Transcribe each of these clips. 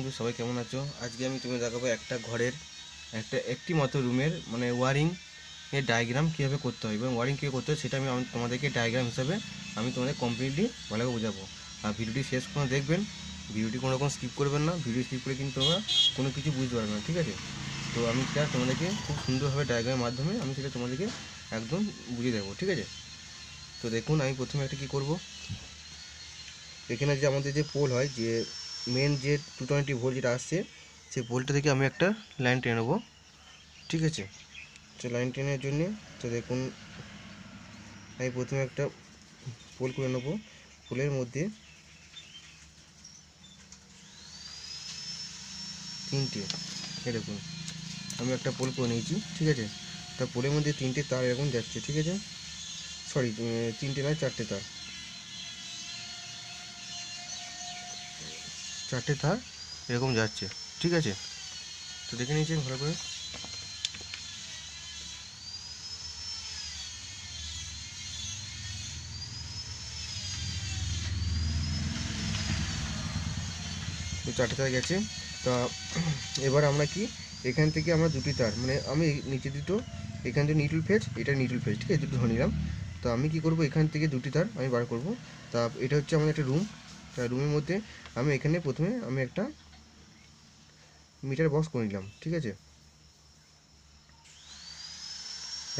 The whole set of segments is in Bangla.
বন্ধু, সবাই কেমন আছো? আজকে আমি তুমি দেখাবো একটা ঘরের একটি মতো রুমের মানে ওয়ারিং এর ডায়াগ্রাম কীভাবে করতে হয় এবং ওয়ারিং কীভাবে করতে হয় সেটা আমি তোমাদেরকে ডায়াগ্রাম হিসাবে আমি তোমাদের কমপ্লিটলি ভালোভাবে বোঝাবো। আর ভিডিওটি শেষ করে দেখবেন, ভিডিওটি কোনো রকম স্কিপ করবেন না। ভিডিও স্কিপ করে কিন্তু তোমরা কোনো কিছু বুঝতে পারবে না, ঠিক আছে? তো আমি সেটা তোমাদেরকে খুব সুন্দরভাবে ডায়াগ্রামের মাধ্যমে আমি সেটা তোমাদেরকে একদম বুঝিয়ে দেবো, ঠিক আছে? তো দেখুন, আমি প্রথমে একটা কী করবো, এখানে যে আমাদের যে পোল হয়, যে মেন যে 220 ভোল্ট যেটা আসছে, সেই পোলটা থেকে আমি একটা লাইন টেনে নেবো, ঠিক আছে? তো লাইন টেনের জন্যে তো দেখুন, আমি প্রথমে একটা পোল করে নেবো। পোলের মধ্যে তিনটে, এরকম আমি একটা পোল করে নিয়েছি, ঠিক আছে? তা পোলের মধ্যে তিনটে তার এরকম যাচ্ছে, ঠিক আছে? সরি, তিনটে নয়, চারটে তার, চারটে তার এরকম যাচ্ছে, ঠিক আছে? তো দেখে নিয়েছি ভালো করে। চারটে তার গেছে। তা এবার আমরা কি, এখান থেকে আমরা দুটি তার মানে আমি নিচে দুটো, এখান থেকে নিউট্রাল ফেজ, এটা নিউট্রাল ফেজ, ঠিক আছে? দুটো ধরে নিলাম। তো আমি কি করব, এখান থেকে দুটি তার আমি বার করব। তা এটা হচ্ছে আমাদের একটা রুম। তা রুমের মধ্যে আমি এখানে প্রথমে আমি একটা মিটার বক্স করে নিলাম, ঠিক আছে?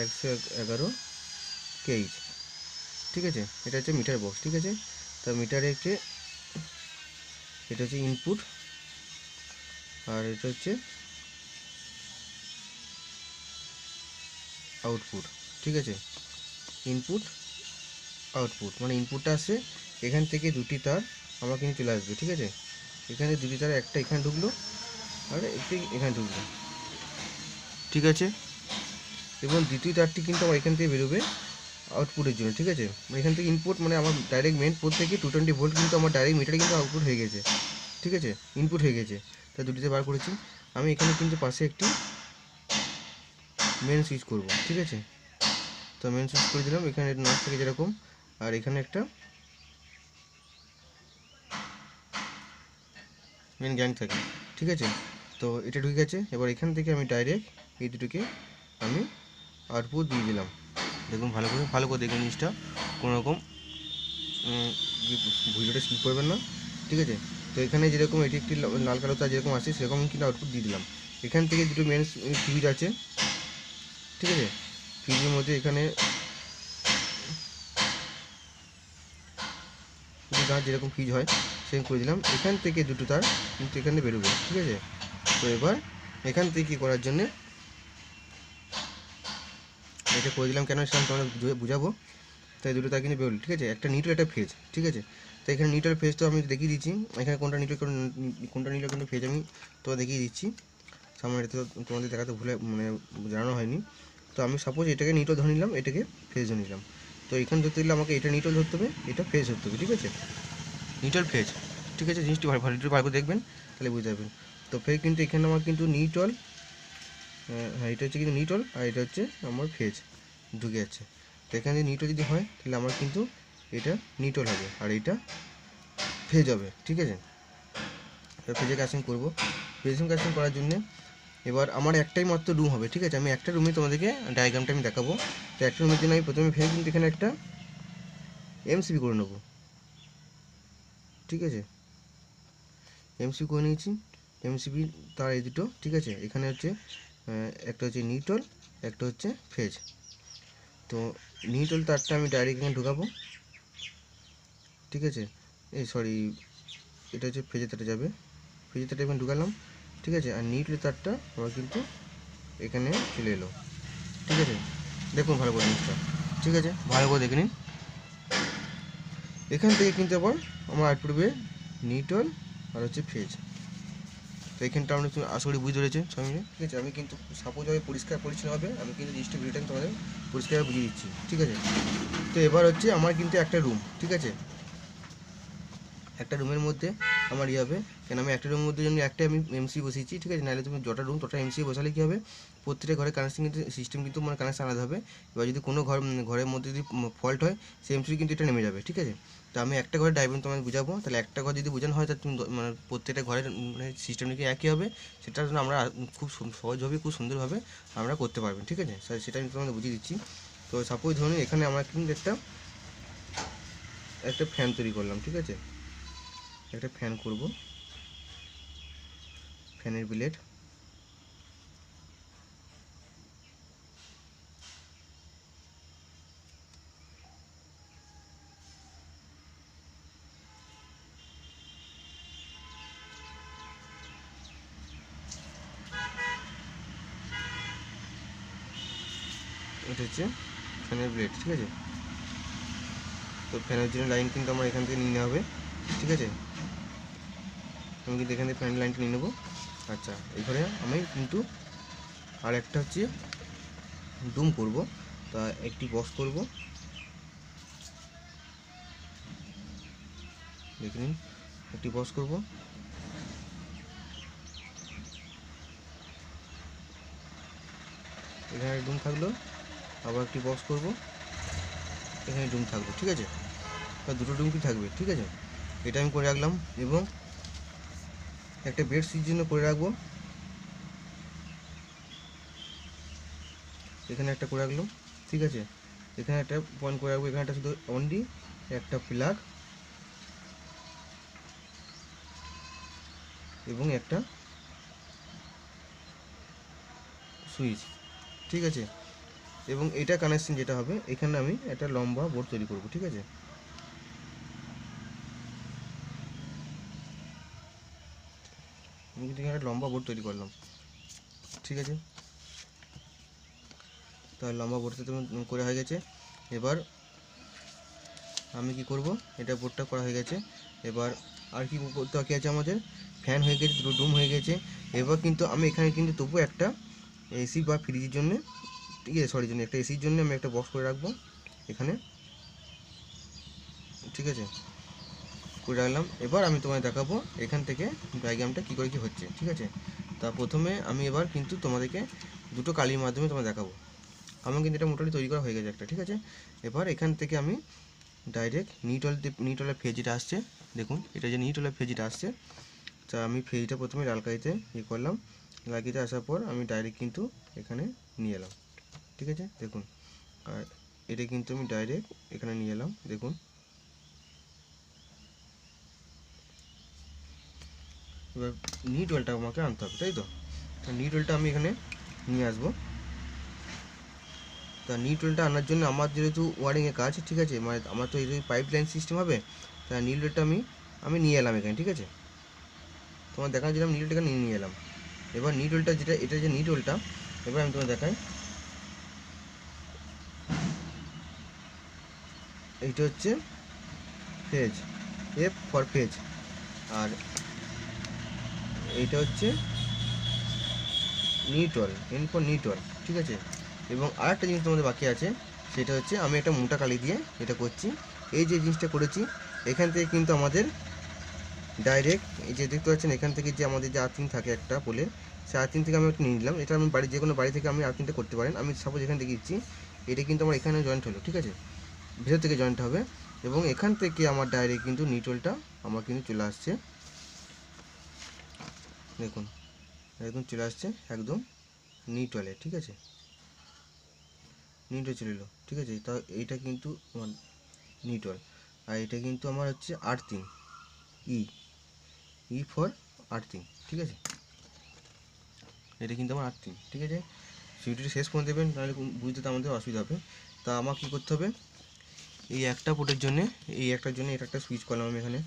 111 কেইজ, ঠিক আছে? এটা হচ্ছে মিটার বক্স, ঠিক আছে? তা মিটারে হচ্ছে, এটা হচ্ছে ইনপুট আর এটা হচ্ছে আউটপুট, ঠিক আছে? ইনপুট আউটপুট মানে ইনপুটটা আসছে এখান থেকে দুটি তার আমার কিন্তু চলে আসবে, ঠিক আছে? এখানে দুটি তার, একটা এখানে ঢুকলো আর একটি এখানে ঢুকলো, ঠিক আছে? এবং দ্বিতীয় তারটি কিন্তু আমার এখান থেকে বেরোবে আউটপুটের জন্য, ঠিক আছে? এখান থেকে ইনপুট মানে আমার ডাইরেক্ট মেন পোর্ট থেকে 220 ভোল্ট কিন্তু আমার ডাইরেক্ট মিটারে কিন্তু আউটপুট হয়ে গেছে, ঠিক আছে? ইনপুট হয়ে গেছে। তা দুটিতে বার করেছি। আমি এখানে কিন্তু পাশে একটি মেন সুইচ করব, ঠিক আছে? তো মেন সুইচ করে দিলাম, এখানে নাট থেকে যেরকম, আর এখানে একটা মেন গ্যাং থাকে, ঠিক আছে? তো এটা ঢুকে গেছে। এবার এখান থেকে আমি ডাইরেক্ট এই দুটোকে আমি আউটপুট দিয়ে দিলাম। দেখুন ভালো করে দেখুন জিনিসটা, কোনো রকম ভিডিওটা স্কিপ করবেন না, ঠিক আছে? তো এখানে যেরকম এটি একটি লাল কালো তার যেরকম আসছে সেরকম কিন্তু আউটপুট দিয়ে দিলাম। এখান থেকে দুটো মেন ফিউজ আছে, ঠিক আছে? ফিউজের মধ্যে এখানে গাছ যেরকম ফিউজ হয় সেরকম করে দিলাম। এখান থেকে দুটো তার কিন্তু এখানে বেরোবে, ঠিক আছে? তো এবার এখান থেকে কী করার জন্যে এটা করে দিলাম, কেন সেটা তোমাদের বুঝাবো। তাই দুটো তার কিন্তু বেরোলো, ঠিক আছে? একটা নিউট্রাল, একটা ফেজ, ঠিক আছে? তো এখানে নিউট্রাল ফেজ তো আমি দেখিয়ে দিচ্ছি, এখানে কোনটা নিউট্রাল কোনটা নিউট্রাল কোনটা ফেজ আমি তো দেখিয়ে দিচ্ছি। সামনে এটা তো তোমাদের দেখাতে ভুলে মানে জানানো হয়নি। তো আমি সাপোজ এটাকে নিউট্রাল ধরে নিলাম, এটাকে ফেজ ধরে নিলাম। তো এখানে ধরতে গেলে আমাকে এটা নিউট্রাল ধরতে হবে, এটা ফেজ ধরতে হবে, ঠিক আছে? নিউট্রাল ফেজ, ঠিক আছে? জিনিসটি ভালো করে দেখবেন, তাহলে বুঝতে পারবেন। তো ফেজ কিন্তু এখানে আমার কিন্তু নিউট্রাল, হ্যাঁ এটা হচ্ছে কিন্তু নিউট্রাল আর এটা হচ্ছে আমার ফেজ ঢুকে যাচ্ছে। তো এখানে যদি নিউট্রাল যদি হয় তাহলে আমার কিন্তু এটা নিউট্রাল হবে আর এটা ফেজ হবে, ঠিক আছে? এবার ফেজে কানেকশন করবো। ফেজে কানেকশন করার জন্যে এবার আমার একটাই মাত্র রুম হবে, ঠিক আছে? আমি একটা রুমে তোমাদেরকে ডায়াগ্রামটা আমি দেখাবো। তো একটা রুমের জন্য আমি প্রথমে ফেজ কিন্তু এখানে একটা এমসিবি করে নেবো, ঠিক আছে? এমসিবি করে নিয়েছি। এমসিবি তার এই দুটো, ঠিক আছে? এখানে হচ্ছে একটা হচ্ছে নিউট্রাল, একটা হচ্ছে ফেজ। তো নিউট্রাল তারটা আমি ডাইরেক্ট এখানে ঢোকাবো, ঠিক আছে? এই সরি, এটা হচ্ছে ফেজের তারটা যাবে, ফেজের তারটা এখানে ঢুকালাম, ঠিক আছে? আর নিউট্রাল তারটা আমার কিন্তু এখানে চলে এলো, ঠিক আছে? দেখুন ভালো করে জিনিসটা, ঠিক আছে? ভালো করে দেখে নিন। এখান থেকে কিন্তু আবার আমার আউটপুট হবে নিউট্রাল আর হচ্ছে ফেজ। তো এখানটা আমরা আশা করি বুঝতে পেরেছেন সবাই মিলে, ঠিক আছে? আমি কিন্তু সাপোজভাবে পরিষ্কার পরিচ্ছন্নভাবে আমি কিন্তু জিনিসটা ভিডিওটা তোমাদের পরিষ্কারভাবে বুঝিয়ে দিচ্ছি, ঠিক আছে? তো এবার হচ্ছে আমার কিন্তু একটা রুম, ঠিক আছে? একটা রুমের মধ্যে আমার ইয়ে হবে, কেন আমি একটা রুমের মধ্যে জন্য একটা আমি এমসি বসিয়েছি, ঠিক আছে? নাহলে তুমি যটা রুম তটা এমসি বসালে কী হবে, প্রত্যেকটা ঘরে কানেকশন কিন্তু সিস্টেম কিন্তু মানে কানেকশন আলাদা হবে। এবার যদি কোনো ঘরের মধ্যে যদি ফল্ট হয় সেই এমসি কিন্তু এটা নেমে যাবে, ঠিক আছে? তো আমি একটা ঘরের ডায়াগ্রাম তোমাকে বুঝাবো, তাহলে একটা ঘর যদি বোঝানো হয় তাহলে তুমি মানে প্রত্যেকটা ঘরের মানে সিস্টেমটা কি একই হবে, সেটা জন্য আমরা খুব সহজভাবে খুব সুন্দরভাবে আমরা করতে পারবেন, ঠিক আছে। সেটা আমি তোমাকে বুঝিয়ে দিচ্ছি। তো সাপোজ ধরুন এখানে আমরা কিন্তু একটা একটা ফ্যান তৈরি করলাম, ঠিক আছে। একটা ফ্যান করব, ফ্যানের ব্লেড, এটা হচ্ছে ফ্যানের ব্লেড, ঠিক আছে। তো ফ্যানের জন্য লাইন কিন্তু আমার এখান থেকে নিয়ে নেওয়া হবে, ঠিক আছে। আমি কিন্তু এখান থেকে ফ্যানের লাইনটা নিয়ে নেবো। আচ্ছা, এখানে আমি কিন্তু আর একটা হচ্ছে ডুম করব, তা একটি বক্স করব, দেখে নিন। একটি বক্স করব, এখানে ডুম থাকলো, আবার একটি বক্স করব, এখানে ডুম থাকলো, ঠিক আছে। তা দুটো ডুম কি থাকবে, ঠিক আছে। এটা আমি করে রাখলাম, এবং একটা বেড সুইচ জন্য করে রাখবো, এখানে একটা করে রাখলাম, ঠিক আছে। এখানে একটা পয়েন্ট করে রাখবো, এখানে একটা শুধু অনলি একটা প্লাগ এবং একটা সুইচ, ঠিক আছে। এবং এটা কানেকশন যেটা হবে, এখানে আমি একটা লম্বা বোর্ড তৈরি করব, ঠিক আছে। আমি কিন্তু এখানে একটা লম্বা বোর্ড তৈরি করলাম, ঠিক আছে। তাহলে লম্বা বোর্ডটা তো করে হয়ে গেছে। এবার আমি কি করব, এটা বোর্ডটা করা হয়ে গেছে। এবার আর কি করতে বাকি আছে আমাদের, ফ্যান হয়ে গেছে, দুটো ডুম হয়ে গেছে। এবার কিন্তু আমি এখানে কিন্তু তবু একটা এসি বা ফ্রিজের জন্য, ঠিক আছে, সরি, জন্য একটা এসির জন্য আমি একটা বক্স করে রাখবো এখানে, ঠিক আছে, করে রাখলাম। এবার আমি তোমায় দেখাবো এখান থেকে ডায়াগ্রামটা কী করে কী হচ্ছে, ঠিক আছে। তা প্রথমে আমি এবার কিন্তু তোমাদেরকে দুটো কালির মাধ্যমে তোমায় দেখাবো। আমার কিন্তু এটা মোটামুটি তৈরি করা হয়ে গেছে একটা, ঠিক আছে। এবার এখান থেকে আমি ডাইরেক্ট নিউট্রালের ফেজ যেটা আসছে, দেখুন এটা যে নিউট্রালের ফেজ যেটা আসছে, তা আমি ফেজটা প্রথমে লাল কালিতে ইয়ে করলাম, লাল কালিতে আসার পর আমি ডাইরেক্ট কিন্তু এখানে নিয়ে এলাম, ঠিক আছে, দেখুন। আর এটা কিন্তু আমি ডাইরেক্ট এখানে নিয়ে এলাম, দেখুন। এবার নিউট্রালটা আমাকে আনতে হবে, তাই তো। তা নিউট্রালটা আমি এখানে নিয়ে আসবো। তা নিউট্রালটা আনার জন্য আমার যেহেতু ওয়ারিংয়ের কাজ, ঠিক আছে, মানে আমার তো এই পাইপ লাইন সিস্টেম হবে, তা নিউট্রালটা আমি নিয়ে এলাম এখানে, ঠিক আছে। তোমার দেখানোর জন্য আমি নিউট্রালটা নিয়ে এলাম। এবার নিউট্রালটা যেটা, এটা যে নিউট্রালটা, এবার আমি তোমার দেখাই। এইটা হচ্ছে ফেজ, এফ ফর ফেজ, আর এইটা হচ্ছে নিউট্রাল, এন ফর নিউট্রাল, ঠিক আছে। এবং আরেকটা জিনিস তোমাদের বাকি আছে, সেটা হচ্ছে আমি একটা মোটা কালি দিয়ে এটা করছি। এই যে জিনিসটা করেছি, এখান থেকে কিন্তু আমাদের ডাইরেক্ট এই যে দেখতে পাচ্ছেন, এখান থেকে যে আমাদের যে আর্থিং থাকে একটা পোলের, সেই আর্থিং থেকে আমি একটা নিয়ে নিলাম। এটা আমি বাড়ি, যে কোনো বাড়ি থেকে আমি আর্থিংটা করতে পারেন। আমি সাপোজ এখানে দেখিয়েছি, এটা কিন্তু আমার এখানে জয়েন্ট হলো, ঠিক আছে, ভেতর থেকে জয়েন্ট হবে। এবং এখান থেকে আমার ডাইরেক্ট কিন্তু নিউট্রালটা আমার কিন্তু চলে আসছে, দেখুন, একদম চলে আসছে একদম নিউট্রালে, ঠিক আছে, নিউট্রাল চলে এলো, ঠিক আছে। তা এইটা কিন্তু আমার নিউট্রাল, আর এটা কিন্তু আমার হচ্ছে earthing, E, E for earthing, ঠিক আছে। এটা কিন্তু আমার আর্থিং, ঠিক আছে। ভিডিওটি শেষ করে দেবেন, নাহলে বুঝতে তো আমাদের অসুবিধা হবে। তা আমার কী করতে হবে, এই একটা পোর্টের জন্যে, এই একটার জন্য এটা একটা সুইচ করলাম আমি এখানে।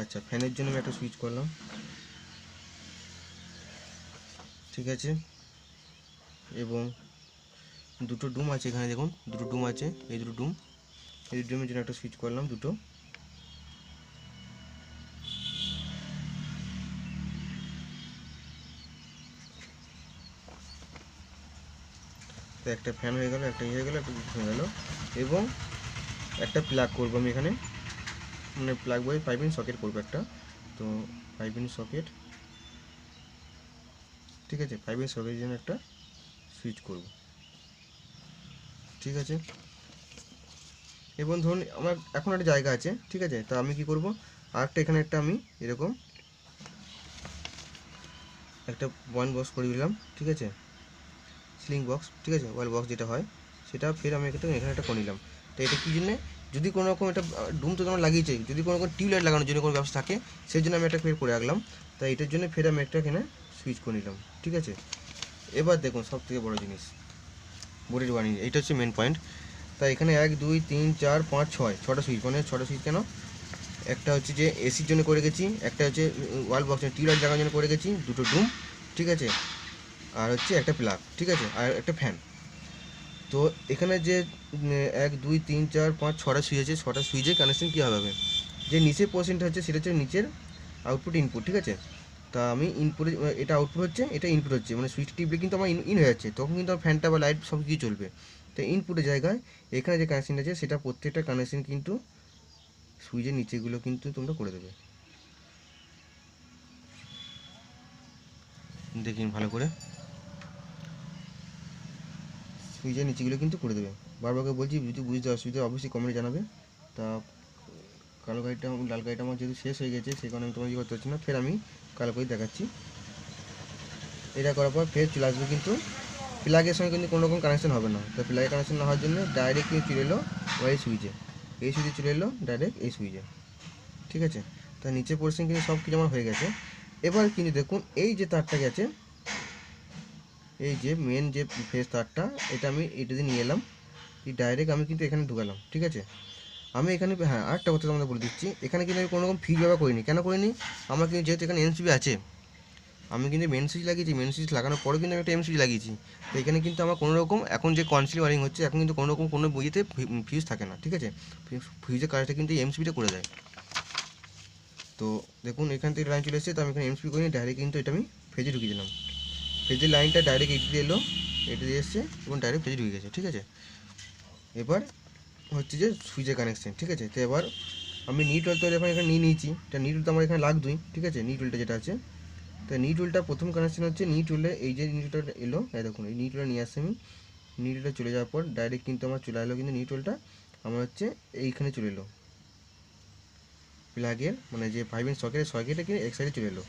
আচ্ছা, ফ্যানের জন্য আমি একটা সুইচ করলাম, ঠিক আছে। এবং দুটো ডুম আছে এখানে, দেখুন দুটো ডুম আছে, এই দুটো ডুম, এই ডুমের জন্য একটা সুইচ করলাম দুটো। তো একটা ফ্যান হয়ে গেল, একটা হয়ে গেল, একটা হয়ে গেল। এবং একটা প্লাগ করবো আমি এখানে, মানে প্লাগ বই পাইপিং সকেট করবো একটা। তো পাইপিং সকেট, ঠিক আছে, পাইপিং সকেটের জন্য একটা সুইচ করব, ঠিক আছে। এবং ধরুন আমার এখন একটা জায়গা আছে, ঠিক আছে, তা আমি কি করব, আরেকটা এখানে একটা আমি এরকম একটা পয়েন্ট বক্স করে দিলাম, ঠিক আছে, সিলিং বক্স, ঠিক আছে, ওয়াল বক্স যেটা হয় সেটা ফের আমি এখানে একটা করে নিলাম। তো এটা কী জন্যে, যদি কোনো রকম এটা ডুম তো তোমার লাগিয়েছে, যদি কোনো রকম টিউবলাইট লাগানোর জন্য কোনো ব্যবস্থা থাকে সেই জন্য আমি একটা ফের করে রাখলাম। তাই এটার জন্য ফের আমি একটা এখানে সুইচ করে নিলাম, ঠিক আছে। এবার দেখুন সব থেকে বড়ো জিনিস বোর্ডের ওয়ারিং, এইটা হচ্ছে মেন পয়েন্ট। তাই এখানে 1 2 3 4 5 6 ছটা সুইচ, মানে ছটা সুইচ কেন, একটা হচ্ছে যে এসির জন্য করে গেছি, একটা হচ্ছে ওয়াল বক্স টিউবলাইট লাগানোর জন্য করে গেছি, দুটো ডুম, ঠিক আছে, আর হচ্ছে একটা প্লাগ, ঠিক আছে, আর একটা ফ্যান। তো এখানে যে 1 2 3 4 5 6টা সুইচ আছে, 6টা সুইচের কানেকশন কীভাবে হবে, যে নিচের পোর্শনটা হচ্ছে সেটা হচ্ছে নিচের আউটপুট ইনপুট, ঠিক আছে। তা আমি ইনপুটে, এটা আউটপুট হচ্ছে, এটা ইনপুট হচ্ছে, মানে সুইচ টিপলে কিন্তু আমার ইন হয়ে যাচ্ছে, তখন কিন্তু আমার ফ্যানটা বা লাইট সব কিছু চলবে। তো ইনপুটের জায়গায় এখানে যে কানেকশনটা আছে সেটা প্রত্যেকটা কানেকশন কিন্তু সুইচের নিচেগুলো কিন্তু তোমরা করে দেবে, দেখিন ভালো করে, সুইচের নিচেগুলো কিন্তু করে দেবে। বারবার বলছি, যদি বুঝতে অসুবিধা অবশ্যই কমেন্টে জানাবে। তা কালো গাড়িটা, লাল গাড়িটা আমার যেহেতু শেষ হয়ে গেছে সেই কারণে আমি তোমার করতে পারছি না, ফের আমি কালো করে দেখাচ্ছি। এটা করার পর ফের চলে আসবে, কিন্তু প্লাগের সঙ্গে কিন্তু কোনো রকম কানেকশন হবে না। তো প্লাগের কানেকশন না হওয়ার জন্য ডাইরেক্ট কিন্তু চলে এলো এই সুইচে, এই সুইচে চলে এলো ডাইরেক্ট এই সুইচে, ঠিক আছে। তা নিচে পোর্শন কিন্তু সব কিছু আমার হয়ে গেছে। এবার কিন্তু দেখুন এই যে তারটা গেছে, এই যে মেন যে ফেস তারটা, এটা আমি এটা দিয়ে নিয়ে এলাম, এই ডাইরেক্ট আমি কিন্তু এখানে ঢুকালাম, ঠিক আছে। আমি এখানে, হ্যাঁ আরেকটা কথা তোমাদের বলে দিচ্ছি, এখানে কিন্তু আমি কোনো রকম ফিজ ব্যবহার করিনি। কেন করিনি, আমার কিন্তু যেহেতু এখানে এমসিবি আছে, আমি কিন্তু মেন সুইচ লাগিয়েছি, মেন সুইচ লাগানোর পরেও কিন্তু আমি একটা এমসিবি লাগিয়েছি। তো এখানে কিন্তু আমার কোনো রকম এখন যে কনসিল ওয়ারিং হচ্ছে, এখন কিন্তু কোনো রকম কোনো বইতে ফিউজ থাকে না, ঠিক আছে। ফিউজের কাজটা কিন্তু এই এমসিবিটা করে দেয়। তো দেখুন এখান থেকে লাইন চলে এসেছে, তো আমি এখানে এমসিবি করিনি, ডাইরেক্ট কিন্তু এটা আমি ফেজে ঢুকিয়ে দিলাম। ফেজের লাইনটা ডাইরেক্ট এটি দিয়ে এলো, এটি দিয়ে এসছে এবং ডাইরেক্ট ফেজে ঢুকে গেছে, ঠিক আছে। এবার হচ্ছে যে সুইচের কানেকশন, ঠিক আছে। তো এবার আমি নিউট্রাল তো এখন এখানে নিয়ে নিয়েছি, এটা নিউট্রাল তো আমার এখানে লাগবেই, ঠিক আছে, নিউট্রালটা যেটা আছে। তো নিউট্রালটা প্রথম কানেকশন হচ্ছে নিউট্রালে, এই যে নিউট্রালটা এলো, এই দেখুন এই নিউট্রালটা নিয়ে আসছি আমি। নিউট্রালটা চলে যাওয়ার পর ডাইরেক্ট কিন্তু আমার চলে এলো, কিন্তু নিউট্রালটা আমার হচ্ছে এইখানে চলে এলো প্লাগের, মানে যে 5 ইঞ্চ সকেটে কিন্তু এক সাইডে চলে এলো।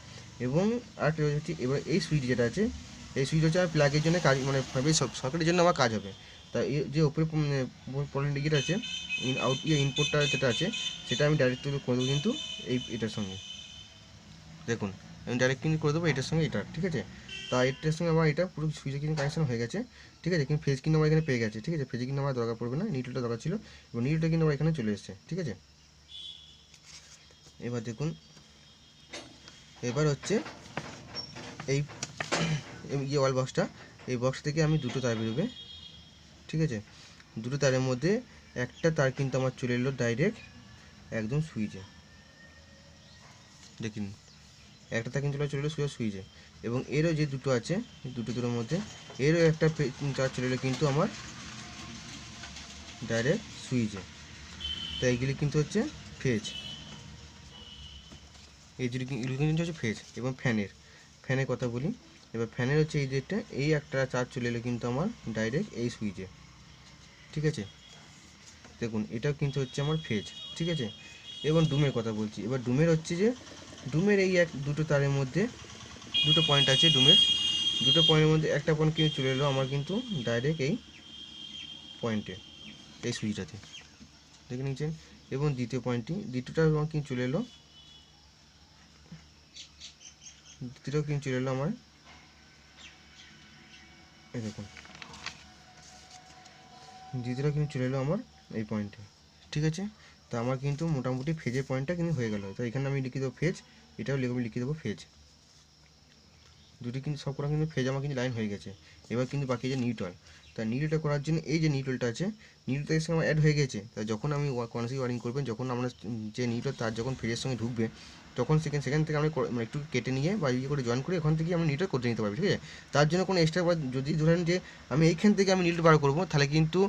এবং আরেকটা হচ্ছে এবার এই সুইচ যেটা আছে, এই সুইচ হচ্ছে আমার প্লাগের জন্য কাজ, মানে 5 ইঞ্চ সকেটের জন্য আমার কাজ হবে। তা এই যে উপরে পয়েন্ট যেটা আছে, ইনপুটটা যেটা আছে সেটা আমি ডাইরেক্ট করে দেবো কিন্তু এটার সঙ্গে, দেখুন আমি ডাইরেক্ট কিন্তু করে দেবো এটার সঙ্গে এটা, ঠিক আছে। তা এটার সঙ্গে আমার এটা পুরো সুইচে কিন্তু কানেকশন হয়ে গেছে, ঠিক আছে। কিন্তু ফেজ কিন্তু আমার এখানে পেয়ে গেছে, ঠিক আছে, ফেজে কিন্তু আমার দরকার পড়বে না, নিউট্রালটা দরকার ছিল এবং নিউট্রালটা কিন্তু আমার এখানে চলে এসেছে, ঠিক আছে। এবার দেখুন, এবার হচ্ছে এই ইয়ে ওয়াল বক্সটা, এই বক্স থেকে আমি দুটো তার বেরোবে, ঠিক আছে। দুটো তারের মধ্যে একটা তার কিন্তু আমার চলে এলো ডাইরেক্ট একদম সুইচে, দেখুন একটা তার কিন্তু চলে এলো সুইচে। এবং এরও যে দুটো আছে, দুটোর মধ্যে এরও একটা তার চলে এলো কিন্তু আমার ডাইরেক্ট সুইচে। তো এইগুলি কিন্তু হচ্ছে ফেজ, এইগুলি কিন্তু হচ্ছে ফেজ। এবং ফ্যানের কথা বলি, এবার ফ্যানের হচ্ছে এই যেটা, এই একটা চার্জ চলে এলো কিন্তু আমার ডাইরেক্ট এই সুইচে, ঠিক আছে। দেখুন এটাও কিন্তু হচ্ছে আমার ফেজ, ঠিক আছে। এবং ডুমের কথা বলছি, এবার ডুমের হচ্ছে যে ডুমের এই দুটো তারের মধ্যে দুটো পয়েন্ট আছে, ডুমের দুটো পয়েন্টের মধ্যে একটা পয়েন্ট কিন্তু চলে এলো আমার কিন্তু ডাইরেক্ট এই পয়েন্টে, এই সুইচটাতে, দেখে নিচ্ছেন। এবং দ্বিতীয়টা আমার কিন্তু চলে এলো, দ্বিতীয়টাও কিন্তু চলে এলো আমার, এই দেখুন দ্বিতীয়টা কিন্তু চলে এলো আমার এই পয়েন্টে, ঠিক আছে। তো আমার কিন্তু মোটামুটি ফেজের পয়েন্টটা কিন্তু হয়ে গেল। তো এখানে আমি লিখে দেবো ফেজ, এটাও লিখে দেবো ফেজ, দুটি কিন্তু সব করা কিন্তু ফেজ আমার কিন্তু লাইন হয়ে গেছে। এবার কিন্তু বাকি যে নিউট্রাল, তা নিউট্রালটা করার জন্য এই যে নিউট্রালটা আছে, নিউট্রালের সঙ্গে আমার অ্যাড হয়ে গেছে। তা যখন আমি কনসিল ওয়ারিং করবেন, যখন আমরা যে নিউট্রাল তার যখন ফেজের সঙ্গে ঢুকবে, তখন সেখান থেকে আমরা মানে একটু কেটে নিয়ে বা ইয়ে করে জয়েন করে ওখান থেকে আমরা নিউট্রাল করতে নিতে পারবি, ঠিক আছে। তার জন্য কোনো এক্সট্রা, যদি ধরেন যে আমি এইখান থেকে আমি নিউট্রাল বার করবো, তাহলে কিন্তু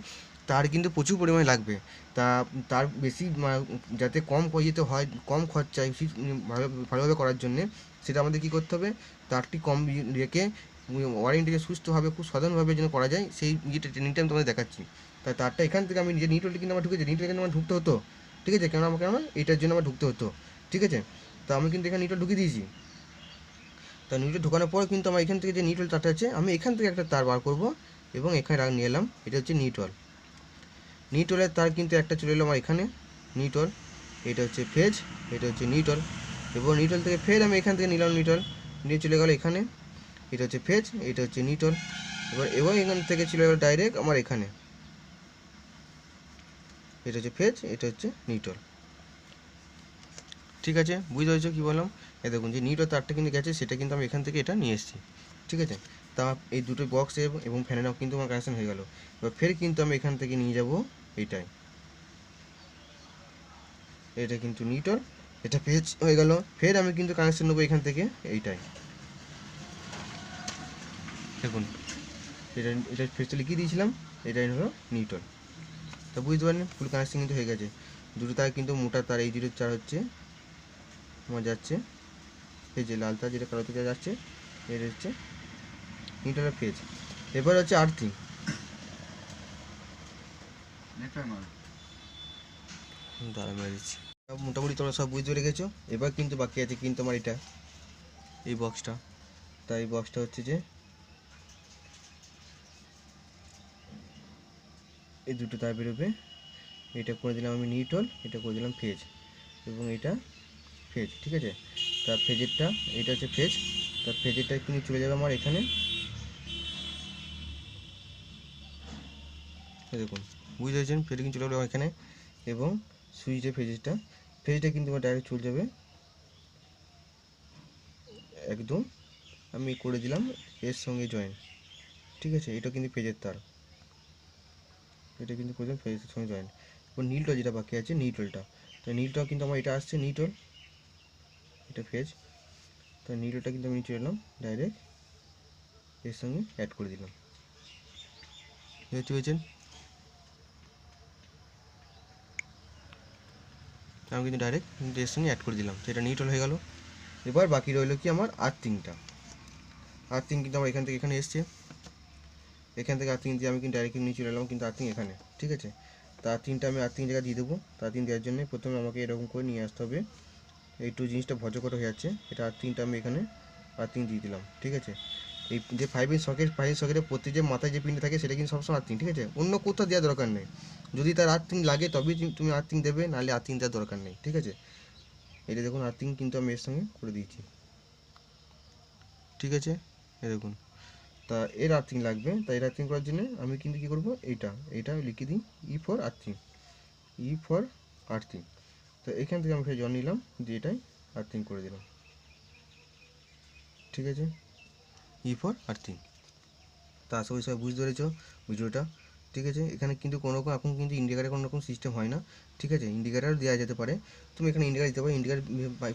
তার কিন্তু প্রচুর পরিমাণে লাগবে। তা তার বেশি যাতে কম ইয়েতে হয়, কম খরচায় ভালোভাবে করার জন্যে, সেটা আমাদের কী করতে হবে, তারটি কম রেখে ওয়ারেন্টিকে সুস্থভাবে খুব সাধারণভাবে যেন করা যায়, সেই ট্রেনিংটা আমি তোমাদের দেখাচ্ছি। তা তাই তারটা এখান থেকে আমি যে নিউট্রালটা কিন্তু আমার ঢুকেছে, নিউট্রাল এখানে আমার ঢুকতে হতো, ঠিক আছে, কেন আমাকে আমার এইটার জন্য আমার ঢুকতে হতো, ঠিক আছে। তো আমি কিন্তু এখানে নিউট্রাল ঢুকিয়ে দিয়েছি। তা নিউট্রাল ঢোকানোর পর কিন্তু আমার এখান থেকে যে নিউট্রাল তারটা আছে, আমি এখান থেকে একটা তার বার করব এবং এখানে নিয়ে এলাম, এটা হচ্ছে নিউট্রাল। নিউট্রালের তার কিন্তু একটা চলে এলো আমার এখানে নিউট্রাল, এটা হচ্ছে ফেজ, এটা হচ্ছে নিউট্রাল, এবং নিউট্রাল থেকে ফের আমি এখান থেকে নিলাম নিউট্রাল, নিয়ে চলে গেল এখানে, এটা হচ্ছে ফেজ, এটা হচ্ছে নিউট্রাল। এবং এখান থেকে চলে গেল ডাইরেক্ট আমার এখানে, এটা হচ্ছে ফেজ, এটা হচ্ছে নিউট্রাল। ঠিক আছে, বুঝতে পেরেছো কী বললাম? এই দেখুন যে নিউট্রাল তারটা কিন্তু গেছে, সেটা কিন্তু আমি এখান থেকে এটা নিয়ে এসেছি, ঠিক আছে। তা এই দুটো বক্সে এবং ফ্যানেরও কিন্তু আমার কানেকশন হয়ে গেল। এবার ফের কিন্তু আমি এখান থেকে নিয়ে যাব এইটাই, এটা কিন্তু নিউট্রাল, এটা ফেজ হয়ে গেল। ফের আমি কিন্তু কানেকশন নেবো এখান থেকে এইটাই, দেখুন এটা এটা ফেজটা লিখিয়ে দিয়েছিলাম, এটাই হলো নিউট্রাল। তা বুঝতে পারলেন, ফুল কানেকশন কিন্তু হয়ে গেছে। দুটো তার কিন্তু মোটা তার, এই দুটো তার হচ্ছে আমার যাচ্ছে, এই যে লাল তার যেটা কালো তার যাচ্ছে, এটা হচ্ছে নিউট্রালের ফেজ। এবার হচ্ছে আর্থিং, দাঁড়া মেরে দিচ্ছি। মোটামুটি তোমরা সব বুঝতে পেরে গেছো। এবার কিন্তু বাকি আছে কিন্তু আমার এটা, এই বক্সটা। তাই এই বক্সটা হচ্ছে যে এই দুটো তার বেরোবে, এটা করে দিলাম আমি নিউট্রাল, এটা করে দিলাম ফেজ, এবং এটা ফেজ, ঠিক আছে। তার ফেজেরটা, এটা হচ্ছে ফেজ, তার ফেজেরটা কিন্তু চলে যাবে আমার এখানে, দেখুন বুঝতে পেরেছেন, ফেজ কিন্তু চলে যাবে এখানে, এবং সুইচের ফেজটা কিন্তু আমার ডাইরেক্ট চলে যাবে একদম, আমি করে দিলাম এর সঙ্গে জয়েন, ঠিক আছে। এটা কিন্তু ফেজের তার, এটা কিন্তু করে দিলাম ফেজের সঙ্গে জয়েন। এবং নীলটা যেটা বাকি আছে, নিউট্রালটা, তো নিউট্রাল কিন্তু আমার এটা আসছে নিউট্রাল, এটা ফেজ, তো নিউট্রালটা কিন্তু আমি নিচে এলাম ডাইরেক্ট এর সঙ্গে অ্যাড করে দিলাম, দেখতে পেয়েছেন। আমি কিন্তু ডাইরেক্ট এর সঙ্গে অ্যাড করে দিলাম, সেটা নিউট্রাল হয়ে গেল। এবার বাকি রইলো কি আমার আর্থিংটা। আর্থিং কিন্তু আমার এখান থেকে এখানে এসছে, এখান থেকে আর্থিং দিয়ে আমি কিন্তু ডাইরেক্ট নিয়ে চলে এলাম কিন্তু আর্থিং এখানে, ঠিক আছে। তা আর্থিংটা আমি আর্থিং জায়গায় দিয়ে দেবো। তা আর্থিং দেওয়ার জন্য প্রথমে আমাকে এরকম করে নিয়ে আসতে হবে, একটু জিনিসটা ভজকট হয়ে যাচ্ছে, এটা আর্থিংটা আমি এখানে আর্থিং দিয়ে দিলাম, ঠিক আছে। এই যে 5 ইঞ্চ সকেট, 5 ইঞ্চ সকেটের প্রতি যে মাথায় যে পিনটা থাকে সেটা কিন্তু সবসময় আর্থিং, ঠিক আছে, অন্য কোথাও দেওয়ার দরকার নেই। যদি তার আর্থিং লাগে তবেই তুমি আর্থিং দেবে, নাহলে আর্থিং দেওয়ার দরকার নেই, ঠিক আছে। এটা দেখুন আর্থিং কিন্তু আমি এর সঙ্গে করে দিয়েছি, ঠিক আছে, এই দেখুন। তা এর আর্থিং লাগবে, তাই এর আর্থিং করার জন্য আমি কিন্তু কী করবো, এইটা লিখে দিই, ফর আর্থিং, ফর আর্থিং। তো এখান থেকে আমি ফের জন নিলাম, দিয়ে এটাই আর্থিং করে দিলাম, ঠিক আছে, ফর আর্থিং। তা আশা করি সবাই বুঝতে পেরেছো ভিডিওটা, ঠিক আছে। এখানে কিন্তু কোনো রকম এখন কিন্তু ইন্ডিকেটারে কোনো রকম সিস্টেম হয় না, ঠিক আছে। ইন্ডিকেটার দেওয়া যেতে পারে, তুমি এখানে ইন্ডিকেটার দিতে পারো, ইন্ডিকেটার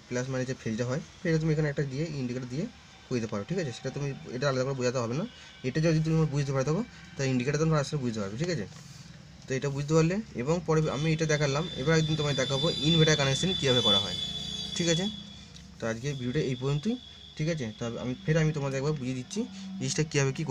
প্লাস মানে যে ফেজটা হয়, ফেজটা তুমি এখানে একটা দিয়ে ইন্ডিকেটার দিয়ে বুঝতে পারো, ঠিক আছে। সেটা তুমি এটা আলাদা করে বোঝাতে হবে না, এটা যদি তুমি বুঝতে পারে থাকো, তাই ইন্ডিকেটার তোমরা আসলে বুঝতে পারবে, ঠিক আছে। তো এটা বুঝতে পারলে, এবং পরে আমি এটা দেখালাম, এবার একদিন তোমায় দেখাবো ইনভার্টার কানেকশন কীভাবে করা হয়, ঠিক আছে। তো আজকে ভিডিওটা এই পর্যন্তই, ঠিক আছে। তা আমি তোমাদের একবার বুঝিয়ে দিচ্ছি জিনিসটা কীভাবে কী করে।